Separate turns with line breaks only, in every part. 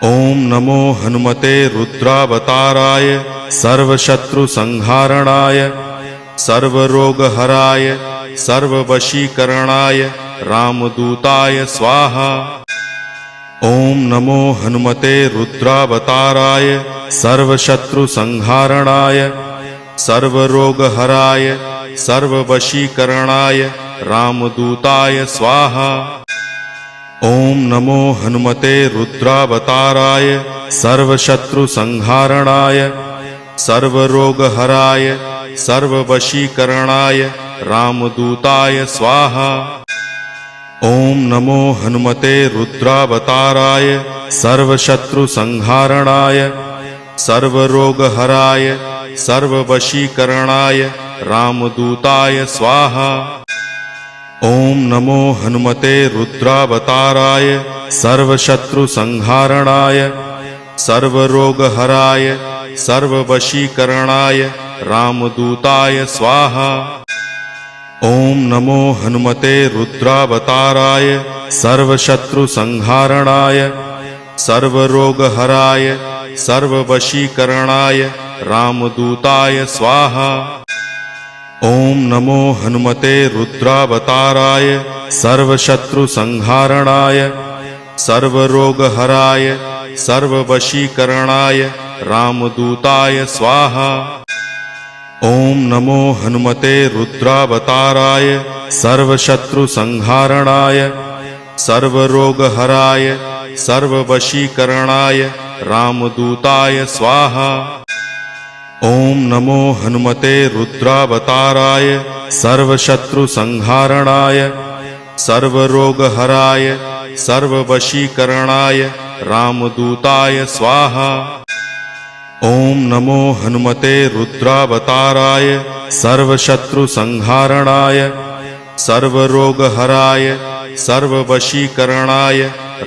ओम नमो हनुमते रुद्रावताराय सर्वशत्रुसंहारणाय सर्वरोगहराय सर्ववशीकरणाय रामदूताय स्वाहा। ओम नमो हनुमते रुद्रावताराय सर्वशत्रुसंहारणाय सर्वरोगहराय सर्ववशीकरणाय रामदूताय स्वाहा। ओम नमो हनुमते रुद्रावताराय सर्वशत्रुसंहारणाय सर्वरोगहराय सर्ववशीकरणाय रामदूताय स्वाहा। ओम नमो हनुमते रुद्रावताराय सर्वशत्रुसंहारणाय सर्वरोगहराय सर्ववशीकरणाय रामदूताय स्वाहा। ओम नमो हनुमते रुद्रावताराय सर्वशत्रुसंहारणाय सर्वरोगहराय सर्ववशीकरणाय रामदूताय स्वाहा। ओम नमो हनुमते रुद्रावताराय सर्वशत्रुसंहारणाय सर्वरोगहराय सर्ववशीकरणाय रामदूताय स्वाहा। ओम नमो हनुमते रुद्रावताराय सर्वशत्रुसंहारणाय सर्वरोगहराय सर्ववशीकरणाय रामदूताय स्वाहा। ओम नमो हनुमते रुद्रावताराय सर्वशत्रुसंहारणाय सर्वरोगहराय सर्ववशीकरणाय रामदूताय स्वाहा। ओम नमो हनुमते रुद्रावताराय सर्वशत्रुसंहारणाय सर्वरोगहराय सर्ववशीकरणाय रामदूताय स्वाहा। ओम नमो हनुमते रुद्रावताराय सर्वशत्रुसंहारणाय सर्वरोगहराय सर्ववशीकरणाय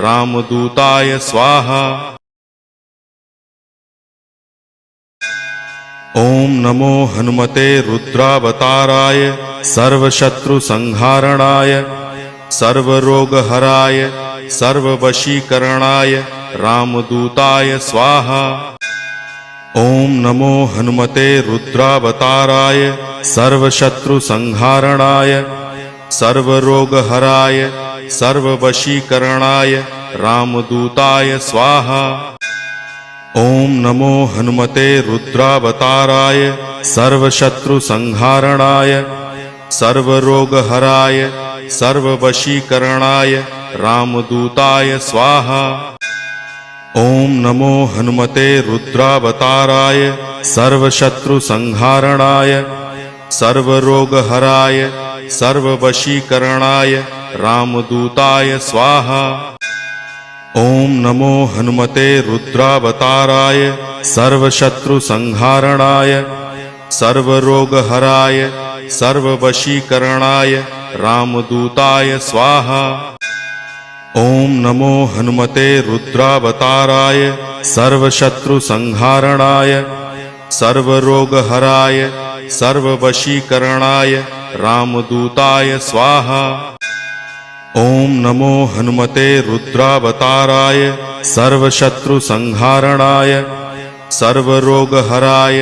रामदूताय स्वाहा। ओम नमो हनुमते रुद्रावताराय सर्वशत्रुसंहारणाय सर्वरोगहराय सर्ववशीकरणाय रामदूताय स्वाहा। ओम नमो हनुमते रुद्रावताराय सर्वशत्रुसंहारणाय सर्वरोगहराय सर्ववशीकरणाय रामदूताय स्वाहा। ओम नमो हनुमते रुद्रावताराय सर्वशत्रुसंहारणाय सर्वरोगहराय सर्ववशीकरणाय रामदूताय स्वाहा। ओम नमो हनुमते रुद्रावताराय सर्वशत्रुसंहारणाय सर्वरोगहराय सर्ववशीकरणाय रामदूताय स्वाहा। ओम नमो हनुमते रुद्रावताराय सर्वशत्रुसंहारणाय सर्वरोगहराय सर्ववशीकरणाय रामदूताय स्वाहा। ओम नमो हनुमते रुद्रावताराय सर्वशत्रुसंहारणाय सर्वरोगहराय सर्ववशीकरणाय रामदूताय स्वाहा। ओम नमो हनुमते रुद्रावताराय सर्वशत्रुसंहारणाय सर्वरोगहराय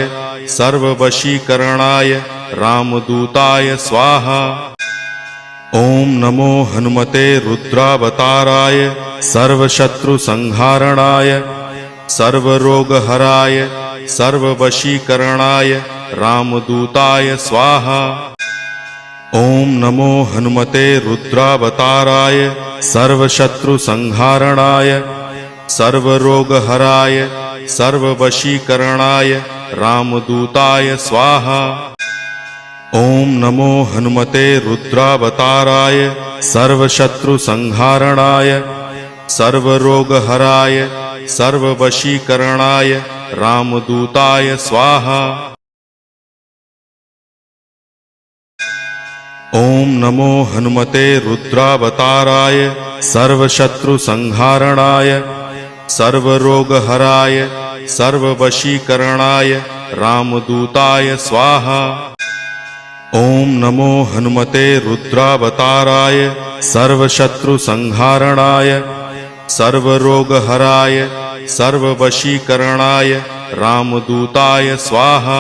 सर्ववशीकरणाय रामदूताय स्वाहा। ओम नमो हनुमते रुद्रावताराय सर्वशत्रुसंहारणाय सर्वरोगहराय सर्ववशीकरणाय रामदूताय स्वाहा। ओम नमो हनुमते रुद्रावताराय सर्वशत्रुसंहारणाय सर्वरोगहराय सर्ववशीकरणाय रामदूताय स्वाहा। ओम नमो हनुमते रुद्रावताराय सर्वशत्रुसंहारणाय सर्वरोगहराय सर्ववशीकरणाय रामदूताय स्वाहा। ओम नमो हनुमते रुद्रावताराय सर्वशत्रुसंहारणाय सर्वरोगहराय सर्ववशीकरणाय रामदूताय स्वाहा। ओम नमो हनुमते रुद्रावताराय सर्वशत्रुसंहारणाय सर्वरोगहराय सर्ववशीकरणाय रामदूताय स्वाहा।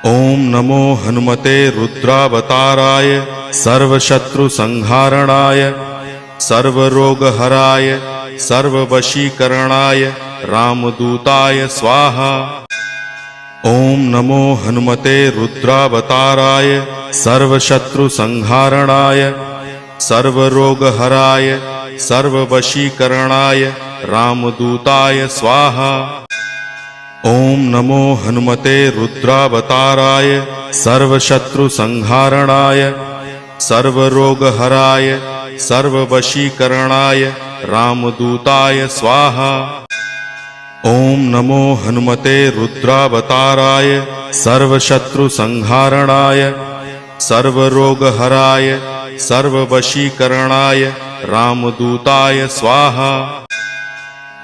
ओम नमो हनुमते रुद्रावताराय सर्वशत्रुसंहारणाय सर्वरोगहराय सर्ववशीकरणाय रामदूताय स्वाहा। ओम नमो हनुमते रुद्रावताराय सर्वशत्रुसंहारणाय सर्वरोगहराय सर्ववशीकरणाय रामदूताय स्वाहा। ओम नमो हनुमते रुद्रावताराय सर्वशत्रुसंहारणाय सर्वरोगहराय सर्ववशीकरणाय रामदूताय स्वाहा। ओम नमो हनुमते रुद्रावताराय सर्वशत्रुसंहारणाय सर्वरोगहराय सर्ववशीकरणाय रामदूताय स्वाहा।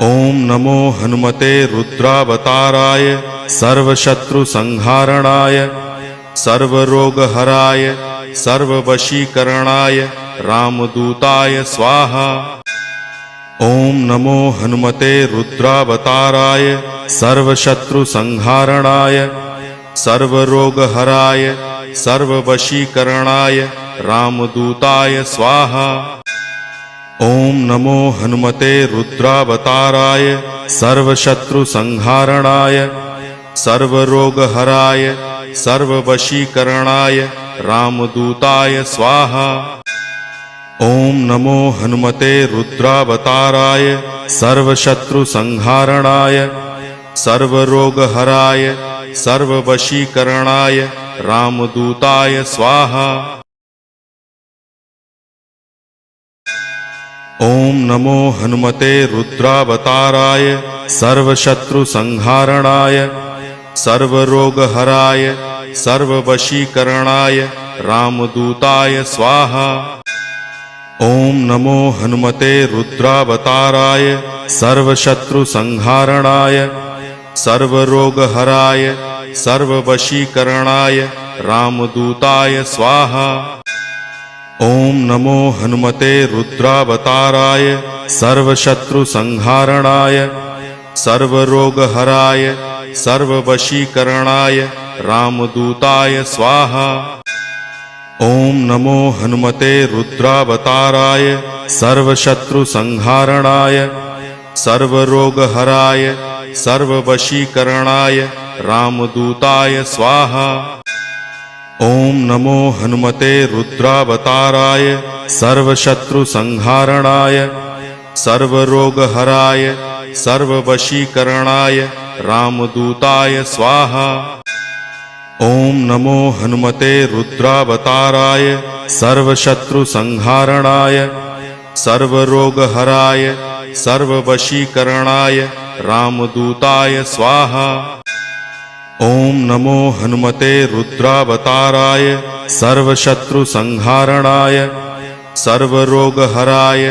ओम नमो हनुमते रुद्रावताराय सर्वशत्रुसंहारणाय सर्वरोगहराय सर्ववशीकरणाय रामदूताय स्वाहा। ओम नमो हनुमते रुद्रावताराय सर्वशत्रुसंहारणाय सर्वरोगहराय सर्ववशीकरणाय रामदूताय स्वाहा। ओम नमो हनुमते रुद्रावताराय सर्वशत्रुसंहारणाय सर्वरोगहराय सर्ववशीकरणाय रामदूताय स्वाहा। ओम नमो हनुमते रुद्रावताराय सर्वशत्रुसंहारणाय सर्वरोगहराय सर्ववशीकरणाय रामदूताय स्वाहा। ओम नमो हनुमते रुद्रावताराय सर्वशत्रुसंहारणाय सर्वरोगहराय सर्ववशीकरणाय रामदूताय स्वाहा। ओम नमो हनुमते रुद्रावताराय सर्वशत्रुसंहारणाय सर्वरोगहराय सर्ववशीकरणाय रामदूताय स्वाहा। ओम नमो हनुमते रुद्रावताराय सर्वशत्रुसंहारणाय सर्वरोगहराय सर्ववशीकरणाय रामदूताय स्वाहा। ओम नमो हनुमते रुद्रावताराय सर्वशत्रुसंहारणाय सर्वरोगहराय सर्ववशीकरणाय रामदूताय स्वाहा। ओम नमो हनुमते रुद्रावताराय सर्वशत्रुसंहारणाय सर्वरोगहराय सर्ववशीकरणाय रामदूताय स्वाहा। ओम नमो हनुमते रुद्रावताराय सर्वशत्रुसंहारणाय सर्वरोगहराय सर्ववशीकरणाय रामदूताय स्वाहा। ओम नमो हनुमते रुद्रावताराय सर्वशत्रुसंहारणाय सर्वरोगहराय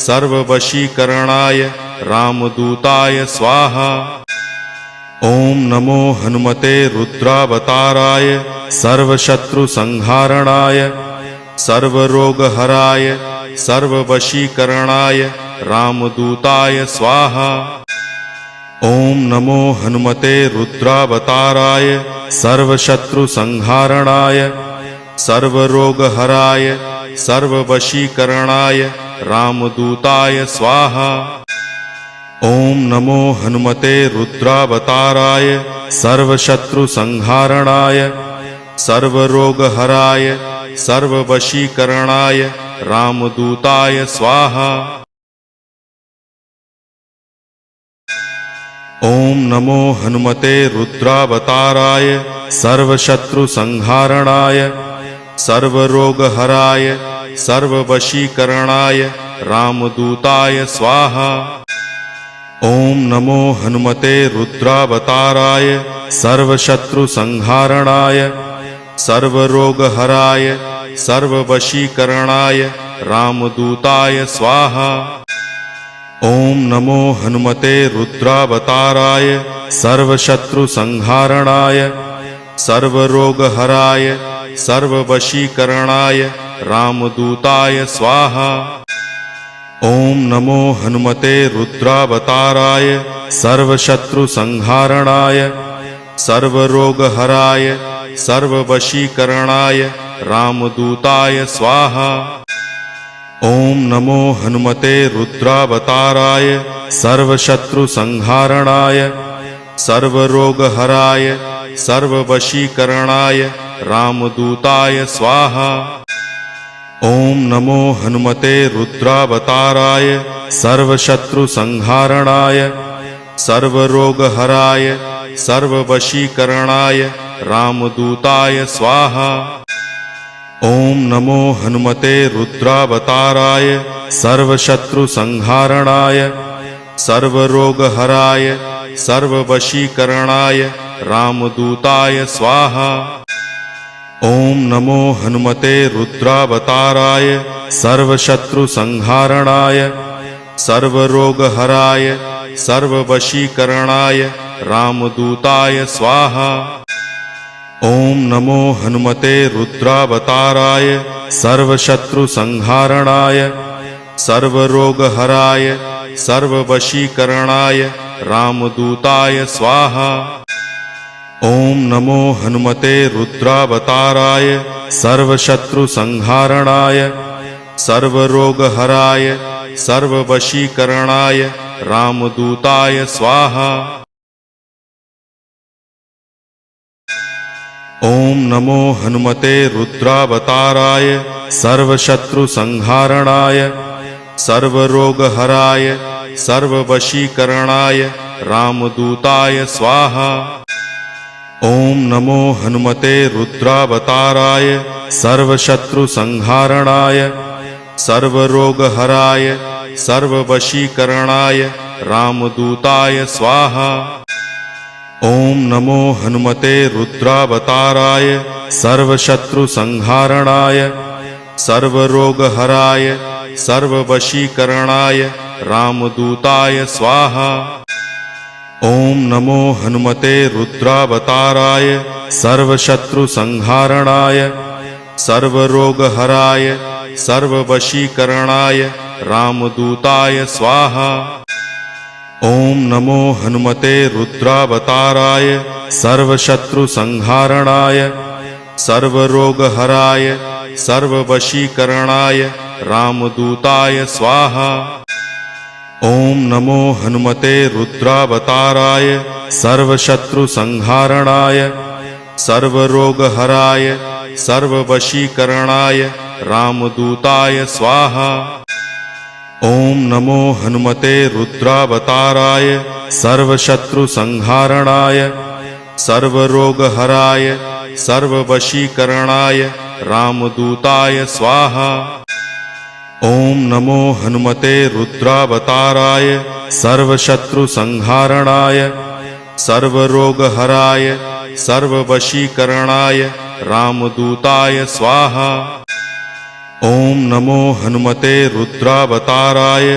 सर्ववशीकरणाय रामदूताय स्वाहा। ओम नमो हनुमते रुद्रावताराय सर्वशत्रुसंहारणाय सर्वरोगहराय सर्ववशीकरणाय रामदूताय स्वाहा। ओम नमो हनुमते रुद्रावताराय सर्वशत्रुसंहारणाय सर्वरोगहराय सर्ववशीकरणाय रामदूताय स्वाहा। ओम नमो हनुमते रुद्रावताराय सर्वशत्रुसंहारणाय सर्वरोगहराय सर्ववशीकरणाय रामदूताय स्वाहा। ओम नमो हनुमते रुद्रावताराय सर्वशत्रुसंहारणाय सर्वरोगहराय सर्ववशीकरणाय रामदूताय स्वाहा। ओम नमो हनुमते रुद्रावताराय सर्वशत्रुसंहारणाय सर्वरोगहराय सर्ववशीकरणाय रामदूताय स्वाहा। ओम नमो हनुमते रुद्रावताराय सर्वशत्रुसंहारणाय सर्वरोगहराय सर्ववशीकरणाय रामदूताय स्वाहा। ओम नमो हनुमते रुद्रावताराय सर्वशत्रुसंहारणाय सर्वरोगहराय सर्ववशीकरणाय रामदूताय स्वाहा। ओम नमो हनुमते रुद्रावताराय सर्वशत्रुसंहारणाय सर्वरोगहराय सर्ववशीकरणाय रामदूताय स्वाहा। ओम नमो हनुमते रुद्रावताराय सर्वशत्रुसंहारणाय सर्वरोगहराय सर्ववशीकरणाय रामदूताय स्वाहा। ओम नमो हनुमते रुद्रावताराय सर्वशत्रुसंहारणाय सर्वरोगहराय सर्ववशीकरणाय रामदूताय स्वाहा। ओम नमो हनुमते रुद्रावताराय सर्वशत्रुसंहारणाय सर्वरोगहराय सर्ववशीकरणाय रामदूताय स्वाहा। ओम नमो हनुमते रुद्रावताराय सर्वशत्रुसंहारणाय सर्वरोगहराय सर्ववशीकरणाय रामदूताय स्वाहा। ओम नमो हनुमते रुद्रावताराय सर्वशत्रुसंहारणाय सर्वरोगहराय सर्ववशीकरणाय रामदूताय स्वाहा। ओम नमो हनुमते रुद्रावताराय सर्वशत्रुसंहारणाय सर्वरोगहराय सर्ववशीकरणाय रामदूताय स्वाहा। ओम नमो हनुमते रुद्रावताराय सर्वशत्रुसंहारणाय सर्वरोगहराय सर्ववशीकरणाय रामदूताय स्वाहा। ओम नमो हनुमते रुद्रावताराय सर्वशत्रुसंहारणाय सर्वरोगहराय सर्ववशीकरणाय रामदूताय स्वाहा। ओम नमो हनुमते रुद्रावताराय सर्वशत्रुसंहारणाय सर्वरोगहराय सर्ववशीकरणाय रामदूताय स्वाहा। ओम नमो हनुमते रुद्रावताराय सर्वशत्रुसंहारणाय सर्वरोगहराय सर्ववशीकरणाय रामदूताय स्वाहा। ओम नमो हनुमते रुद्रावताराय सर्वशत्रुसंहारणाय सर्वरोगहराय सर्ववशीकरणाय रामदूताय स्वाहा। ओम नमो हनुमते रुद्रावताराय सर्वशत्रुसंहारणाय सर्वरोगहराय सर्ववशीकरणाय रामदूताय स्वाहा। ओम नमो हनुमते रुद्रावताराय सर्वशत्रुसंहारणाय सर्वरोगहराय सर्ववशीकरणाय रामदूताय स्वाहा। ओम नमो हनुमते रुद्रावताराय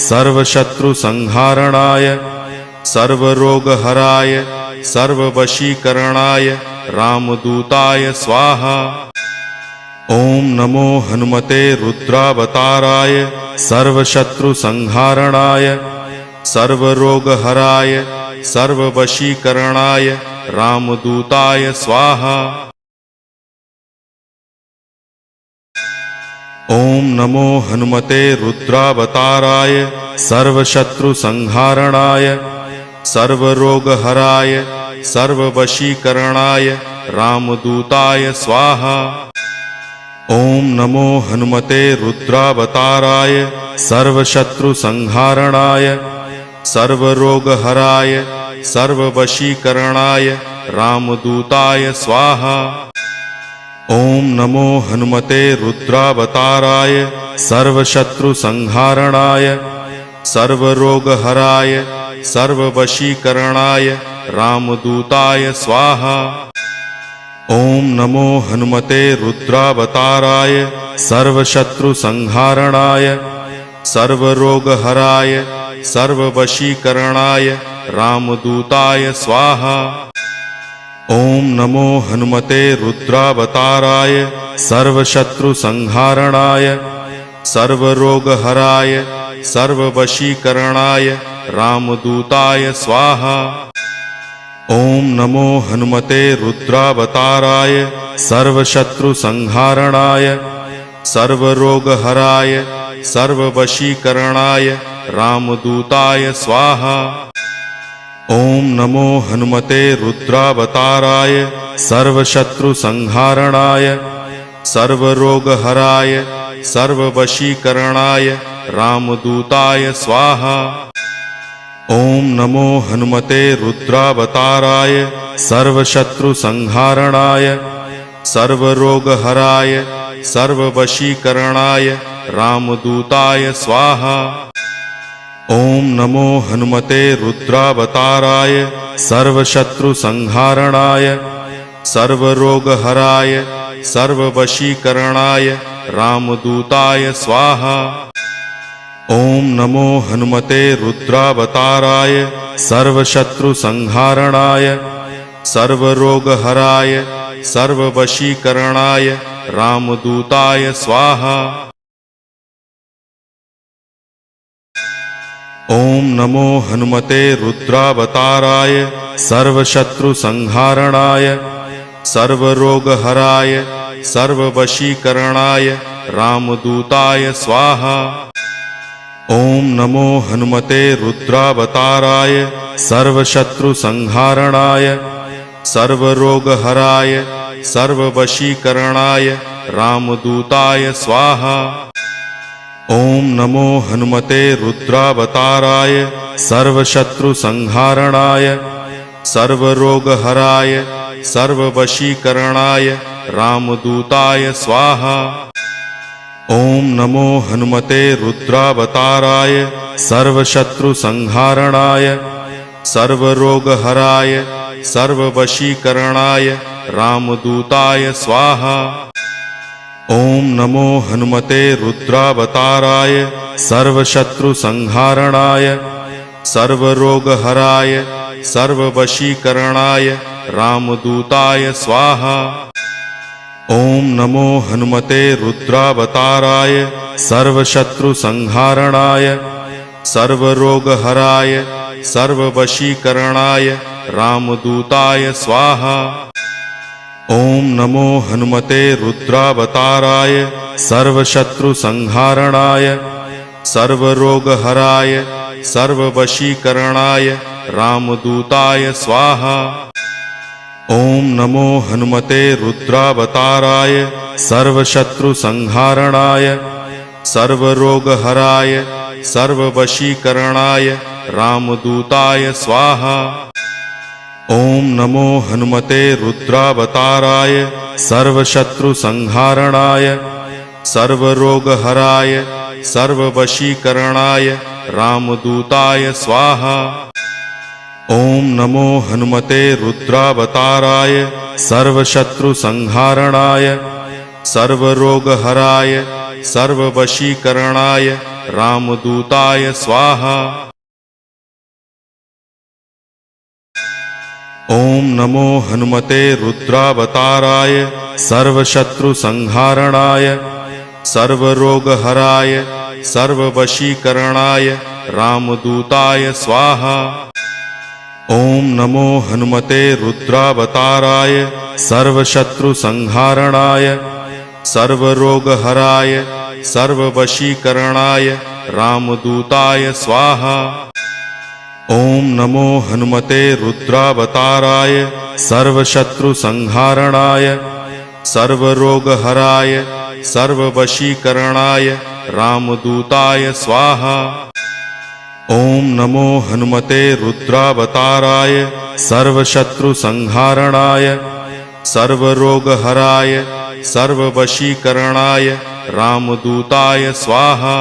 सर्वशत्रुसंहारणाय सर्वरोगहराय सर्ववशीकरणाय रामदूताय स्वाहा। ओम नमो हनुमते रुद्रावताराय सर्वशत्रुसंहारणाय सर्वरोगहराय सर्ववशीकरणाय रामदूताय स्वाहा। ओम नमो हनुमते रुद्रावताराय सर्वशत्रुसंहारणाय सर्वरोगहराय सर्ववशीकरणाय रामदूताय स्वाहा। ओम नमो हनुमते रुद्रावताराय सर्वशत्रुसंहारणाय सर्वरोगहराय सर्ववशीकरणाय रामदूताय स्वाहा। ओम नमो हनुमते रुद्रावताराय सर्वशत्रुसंहारणाय सर्वरोगहराय सर्ववशीकरणाय रामदूताय स्वाहा। ओम नमो हनुमते रुद्रावताराय सर्वशत्रुसंहारणाय सर्वरोगहराय सर्ववशीकरणाय रामदूताय स्वाहा। ओम नमो हनुमते रुद्रावताराय सर्वशत्रुसंहारणाय सर्वरोगहराय सर्ववशीकरणाय रामदूताय स्वाहा। ओम नमो हनुमते रुद्रावताराय सर्वशत्रुसंहारणाय सर्वरोगहराय सर्ववशीकरणाय रामदूताय स्वाहा। ओम नमो हनुमते रुद्रावताराय सर्वशत्रुसंहारणाय सर्वरोगहराय सर्ववशीकरणाय रामदूताय स्वाहा। ओम नमो हनुमते रुद्रावताराय सर्वशत्रुसंहारणाय सर्वरोगहराय सर्ववशीकरणाय रामदूताय स्वाहा। ओम नमो हनुमते रुद्रावताराय सर्वशत्रुसंहारणाय सर्वरोगहराय सर्ववशीकरणाय रामदूताय स्वाहा। ओम नमो हनुमते रुद्रावताराय सर्वशत्रुसंहारणाय सर्वरोगहराय सर्ववशीकरणाय रामदूताय स्वाहा। ओम नमो हनुमते रुद्रावताराय सर्वशत्रुसंहारणाय सर्वरोगहराय सर्ववशीकरणाय रामदूताय स्वाहा। ओम नमो हनुमते रुद्रावताराय सर्वशत्रुसंहारणाय सर्वरोगहराय सर्ववशीकरणाय रामदूताय स्वाहा। ओम नमो हनुमते रुद्रावताराय सर्वशत्रुसंहारणाय सर्वरोगहराय सर्ववशीकरणाय रामदूताय स्वाहा। ओम नमो हनुमते रुद्रावताराय सर्वशत्रुसंहारणाय सर्वरोगहराय सर्ववशीकरणाय रामदूताय स्वाहा। ओम नमो हनुमते रुद्रावताराय सर्वशत्रुसंहारणाय सर्वरोगहराय सर्ववशीकरणाय रामदूताय स्वाहा। ओम नमो हनुमते रुद्रावताराय सर्वशत्रुसंहारणाय सर्वरोगहराय सर्ववशीकरणाय रामदूताय स्वाहा। ओम नमो हनुमते रुद्रावताराय सर्वशत्रुसंहारणाय सर्वरोगहराय सर्ववशीकरणाय रामदूताय स्वाहा। ओम नमो हनुमते रुद्रावताराय सर्वशत्रुसंहारणाय सर्वरोगहराय सर्ववशीकरणाय रामदूताय स्वाहा। ओम नमो हनुमते रुद्रावताराय सर्वशत्रुसंहारणाय सर्वरोगहराय सर्ववशीकरणाय रामदूताय स्वाहा। ओम नमो हनुमते रुद्रावताराय सर्वशत्रुसंहारणाय सर्वरोगहराय सर्ववशीकरणाय रामदूताय स्वाहा। ओम नमो हनुमते रुद्रावताराय सर्वशत्रुसंहारणाय सर्वरोगहराय सर्ववशीकरणाय रामदूताय स्वाहा। ओम नमो हनुमते रुद्रावताराय सर्वशत्रुसंहारणाय सर्वरोगहराय सर्ववशीकरणाय रामदूताय स्वाहा। ओम नमो हनुमते रुद्रावताराय सर्वशत्रुसंहारणाय सर्वरोगहराय सर्ववशीकरणाय रामदूताय स्वाहा। ओम नमो हनुमते रुद्रावताराय सर्वशत्रुसंहारणाय सर्वरोगहराय सर्ववशीकरणाय रामदूताय स्वाहा।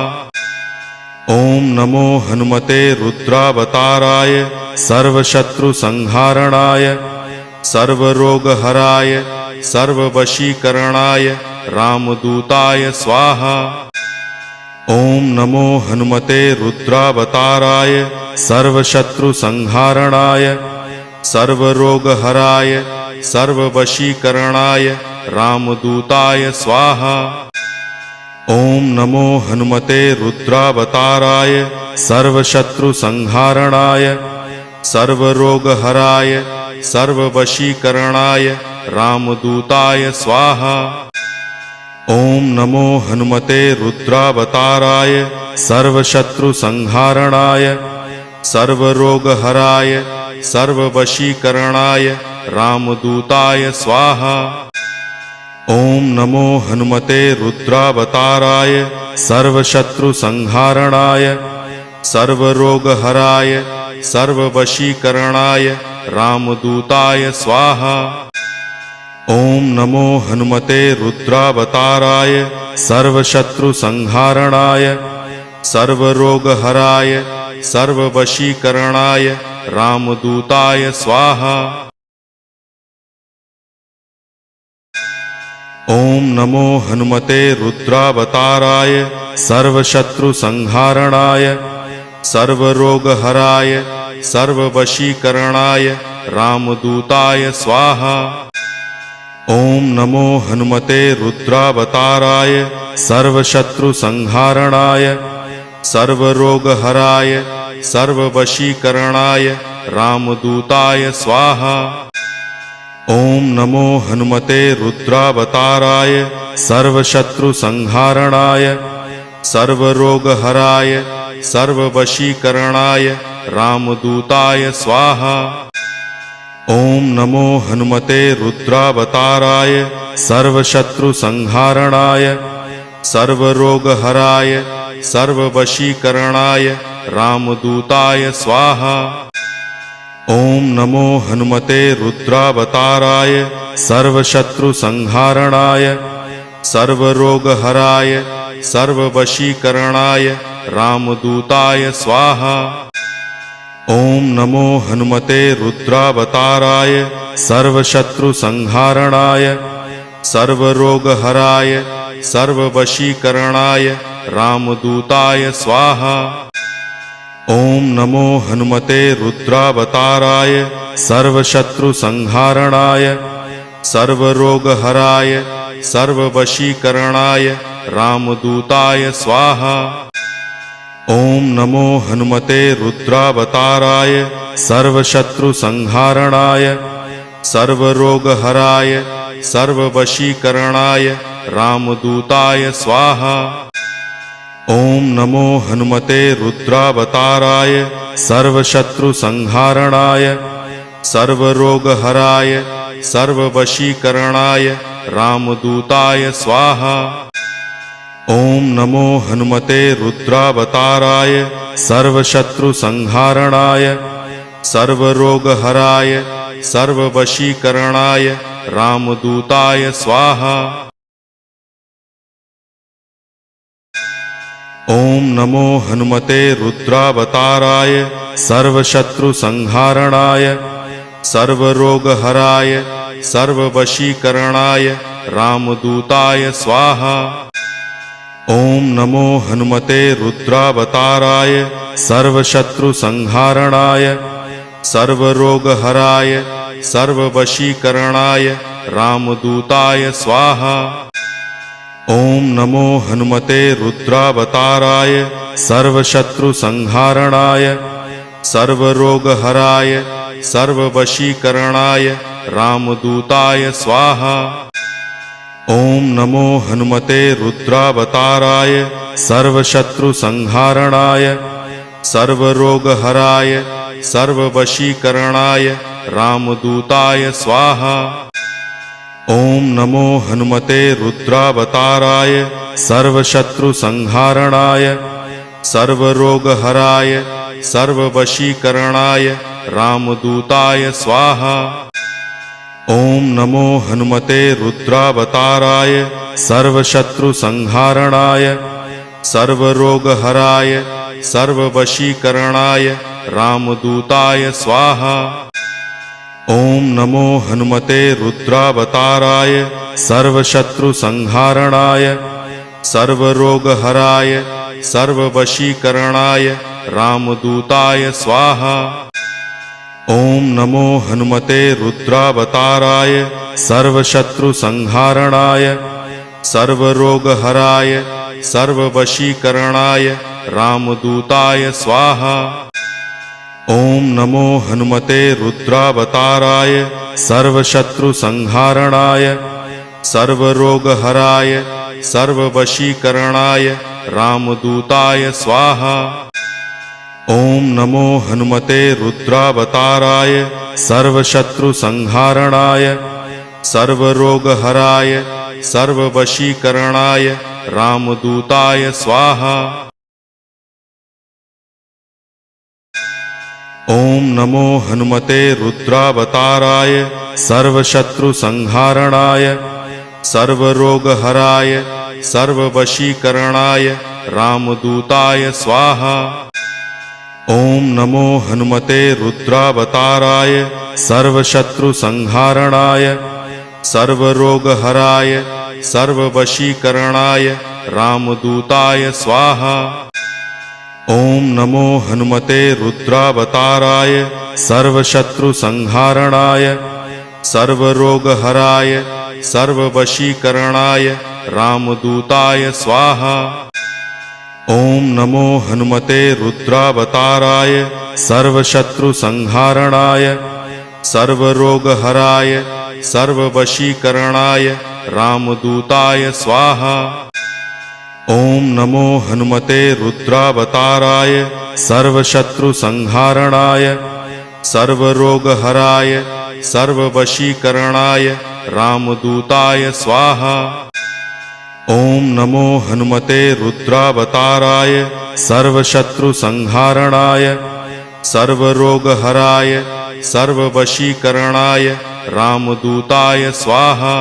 ओम नमो हनुमते रुद्रावताराय सर्वशत्रुसंहारणाय सर्वरोगहराय सर्ववशीकरणाय रामदूताय स्वाहा। ओम नमो हनुमते रुद्रावताराय सर्वशत्रुसंहारणाय सर्वरोगहराय सर्ववशीकरणाय रामदूताय स्वाहा। ओम नमो हनुमते रुद्रावताराय सर्वशत्रुसंहारणाय सर्वरोगहराय सर्ववशीकरणाय रामदूताय स्वाहा। ओम नमो हनुमते रुद्रावताराय सर्वशत्रुसंहारणाय सर्वरोगहराय सर्ववशीकरणाय रामदूताय स्वाहा। ओम नमो हनुमते रुद्रावताराय सर्वशत्रुसंहारणाय सर्वरोगहराय सर्ववशीकरणाय रामदूताय स्वाहा। ओम नमो हनुमते रुद्रावताराय सर्वशत्रुसंहारणाय सर्वरोगहराय सर्ववशीकरणाय रामदूताय स्वाहा। ओम नमो हनुमते रुद्रावताराय सर्वशत्रुसंहारणाय सर्वरोगहराय सर्ववशीकरणाय रामदूताय स्वाहा। ओम नमो हनुमते रुद्रावताराय सर्वशत्रुसंहारणाय सर्वरोगहराय सर्ववशीकरणाय रामदूताय स्वाहा। ओम नमो हनुमते रुद्रावताराय सर्वशत्रुसंहारणाय सर्वरोगहराय सर्ववशीकरणाय रामदूताय स्वाहा। ओम नमो हनुमते रुद्रावताराय सर्वशत्रुसंहारणाय सर्वरोगहराय सर्ववशीकरणाय रामदूताय स्वाहा। ओम नमो हनुमते रुद्रावताराय सर्वशत्रुसंहारणाय सर्वरोगहराय सर्ववशीकरणाय रामदूताय स्वाहा। ओम नमो हनुमते रुद्रावताराय सर्वशत्रुसंहारणाय सर्वरोगहराय सर्ववशीकरणाय रामदूताय स्वाहा। ओम नमो हनुमते रुद्रावताराय सर्वशत्रुसंहारणाय सर्वरोगहराय सर्ववशीकरणाय रामदूताय स्वाहा। ओम नमो हनुमते रुद्रावताराय सर्वशत्रुसंहारणाय सर्वरोगहराय सर्ववशीकरणाय रामदूताय स्वाहा। ओम नमो हनुमते रुद्रावताराय सर्वशत्रुसंहारणाय सर्वरोगहराय सर्ववशीकरणाय रामदूताय स्वाहा। ओम नमो हनुमते रुद्रावताराय सर्वशत्रुसंहारणाय सर्वरोगहराय सर्ववशीकरणाय रामदूताय स्वाहा। ओम नमो हनुमते रुद्रावताराय सर्वशत्रुसंहारणाय सर्वरोगहराय सर्ववशीकरणाय रामदूताय स्वाहा। ओम नमो हनुमते रुद्रावताराय सर्वशत्रुसंहारणाय सर्वरोगहराय सर्ववशीकरणाय रामदूताय स्वाहा। ओम नमो हनुमते रुद्रावताराय सर्वशत्रुसंहारणाय सर्वरोगहराय सर्ववशीकरणाय रामदूताय स्वाहा। ओम नमो हनुमते रुद्रावताराय सर्वशत्रुसंहारणाय सर्वरोगहराय सर्ववशीकरणाय रामदूताय स्वाहा। ओम नमो हनुमते रुद्रावताराय सर्वशत्रुसंहारणाय सर्वरोगहराय सर्ववशीकरणाय रामदूताय स्वाहा। ओम नमो हनुमते रुद्रावताराय सर्वशत्रुसंहारणाय सर्वरोगहराय सर्ववशीकरणाय रामदूताय स्वाहा। ओम नमो हनुमते रुद्रावताराय सर्वशत्रुसंहारणाय सर्वरोगहराय सर्ववशीकरणाय रामदूताय स्वाहा। ओम नमो हनुमते रुद्रावताराय सर्वशत्रुसंहारणाय सर्वरोगहराय सर्ववशीकरणाय रामदूताय स्वाहा। ओम नमो हनुमते रुद्रावताराय सर्वशत्रुसंहारणाय सर्वरोगहराय सर्ववशीकरणाय रामदूताय स्वाहा। ओम नमो हनुमते रुद्रावताराय सर्वशत्रुसंहारणाय सर्वरोगहराय सर्ववशीकरणाय रामदूताय स्वाहा। ओम नमो हनुमते रुद्रावताराय सर्वशत्रुसंहारणाय सर्वरोगहराय सर्ववशीकरणाय रामदूताय स्वाहा। ओम नमो हनुमते रुद्रावताराय सर्वशत्रुसंहारणाय सर्वरोगहराय सर्ववशीकरणाय रामदूताय स्वाहा। ओम नमो हनुमते रुद्रावताराय सर्वशत्रुसंहारणाय सर्वरोगहराय सर्ववशीकरणाय रामदूताय स्वाहा। ओम नमो हनुमते रुद्रावताराय सर्वशत्रुसंहारणाय सर्वरोगहराय सर्ववशीकरणाय रामदूताय स्वाहा। ओम नमो हनुमते रुद्रावताराय सर्वशत्रुसंहारणाय सर्वरोगहराय सर्ववशीकरणाय रामदूताय स्वाहा। ओम नमो हनुमते रुद्रावताराय सर्वशत्रुसंहारणाय सर्वरोगहराय सर्ववशीकरणाय रामदूताय स्वाहा।